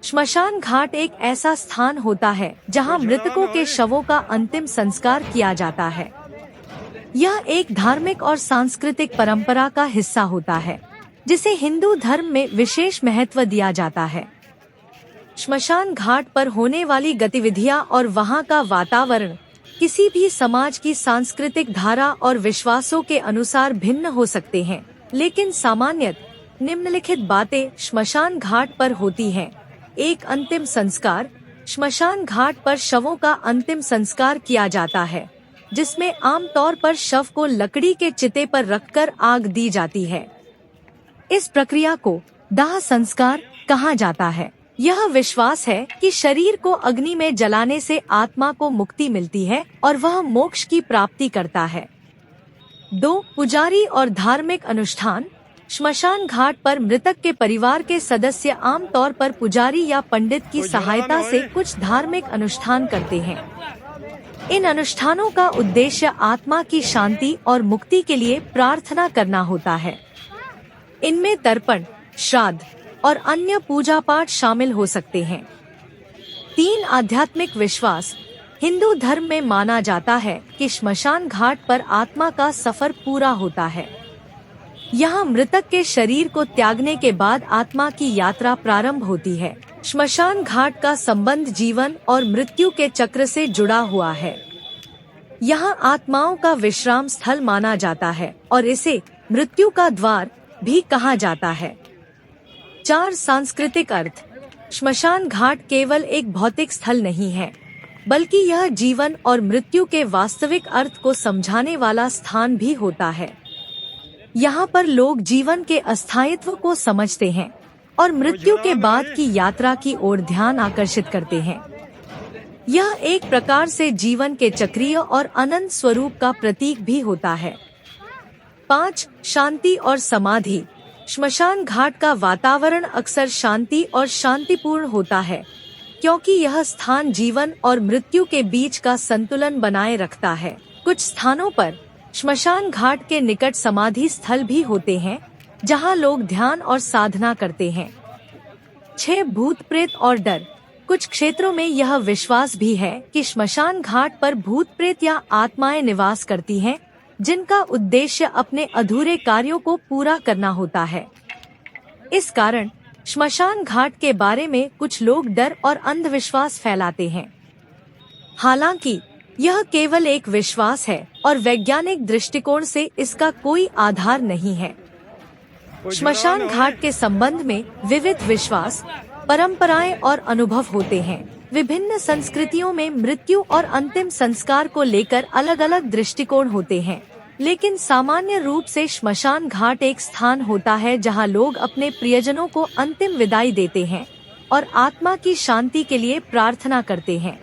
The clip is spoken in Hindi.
श्मशान घाट एक ऐसा स्थान होता है जहां मृतकों के शवों का अंतिम संस्कार किया जाता है। यह एक धार्मिक और सांस्कृतिक परंपरा का हिस्सा होता है, जिसे हिंदू धर्म में विशेष महत्व दिया जाता है। श्मशान घाट पर होने वाली गतिविधियां और वहां का वातावरण किसी भी समाज की सांस्कृतिक धारा और विश्वासों के अनुसार भिन्न हो सकते हैं, लेकिन सामान्यतः निम्नलिखित बातें श्मशान घाट पर होती हैं। एक अंतिम संस्कार। श्मशान घाट पर शवों का अंतिम संस्कार किया जाता है, जिसमें आमतौर पर शव को लकड़ी के चिते पर रखकर आग दी जाती है। इस प्रक्रिया को दाह संस्कार कहा जाता है। यह विश्वास है कि शरीर को अग्नि में जलाने से आत्मा को मुक्ति मिलती है और वह मोक्ष की प्राप्ति करता है। 2. पुजारी और धार्मिक अनुष्ठान। श्मशान घाट पर मृतक के परिवार के सदस्य आमतौर पर पुजारी या पंडित की सहायता से कुछ धार्मिक अनुष्ठान करते हैं। इन अनुष्ठानों का उद्देश्य आत्मा की शांति और मुक्ति के लिए प्रार्थना करना होता है। इनमें तर्पण, श्राद्ध और अन्य पूजा पाठ शामिल हो सकते हैं। 3. आध्यात्मिक विश्वास। हिंदू धर्म में माना जाता है कि श्मशान घाट पर आत्मा का सफर पूरा होता है। यहाँ मृतक के शरीर को त्यागने के बाद आत्मा की यात्रा प्रारंभ होती है। श्मशान घाट का संबंध जीवन और मृत्यु के चक्र से जुड़ा हुआ है। यहाँ आत्माओं का विश्राम स्थल माना जाता है और इसे मृत्यु का द्वार भी कहा जाता है। 4. सांस्कृतिक अर्थ। श्मशान घाट केवल एक भौतिक स्थल नहीं है, बल्कि यह जीवन और मृत्यु के वास्तविक अर्थ को समझाने वाला स्थान भी होता है। यहाँ पर लोग जीवन के अस्थायित्व को समझते हैं और मृत्यु के बाद की यात्रा की ओर ध्यान आकर्षित करते हैं। यह एक प्रकार से जीवन के चक्रीय और अनंत स्वरूप का प्रतीक भी होता है। 5. शांति और समाधि। श्मशान घाट का वातावरण अक्सर शांति और शांतिपूर्ण होता है, क्योंकि यह स्थान जीवन और मृत्यु के बीच का संतुलन बनाए रखता है। कुछ स्थानों पर श्मशान घाट के निकट समाधि स्थल भी होते हैं, जहां लोग ध्यान और साधना करते हैं। 6. भूत प्रेत और डर। कुछ क्षेत्रों में यह विश्वास भी है कि श्मशान घाट पर भूत प्रेत या आत्माएं निवास करती हैं, जिनका उद्देश्य अपने अधूरे कार्यों को पूरा करना होता है। इस कारण श्मशान घाट के बारे में कुछ लोग डर और अंधविश्वास फैलाते हैं। हालांकि यह केवल एक विश्वास है और वैज्ञानिक दृष्टिकोण से इसका कोई आधार नहीं है। श्मशान घाट के संबंध में विविध विश्वास, परंपराएं और अनुभव होते हैं। विभिन्न संस्कृतियों में मृत्यु और अंतिम संस्कार को लेकर अलग अलग दृष्टिकोण होते हैं, लेकिन सामान्य रूप से श्मशान घाट एक स्थान होता है जहां लोग अपने प्रियजनों को अंतिम विदाई देते हैं और आत्मा की शांति के लिए प्रार्थना करते हैं।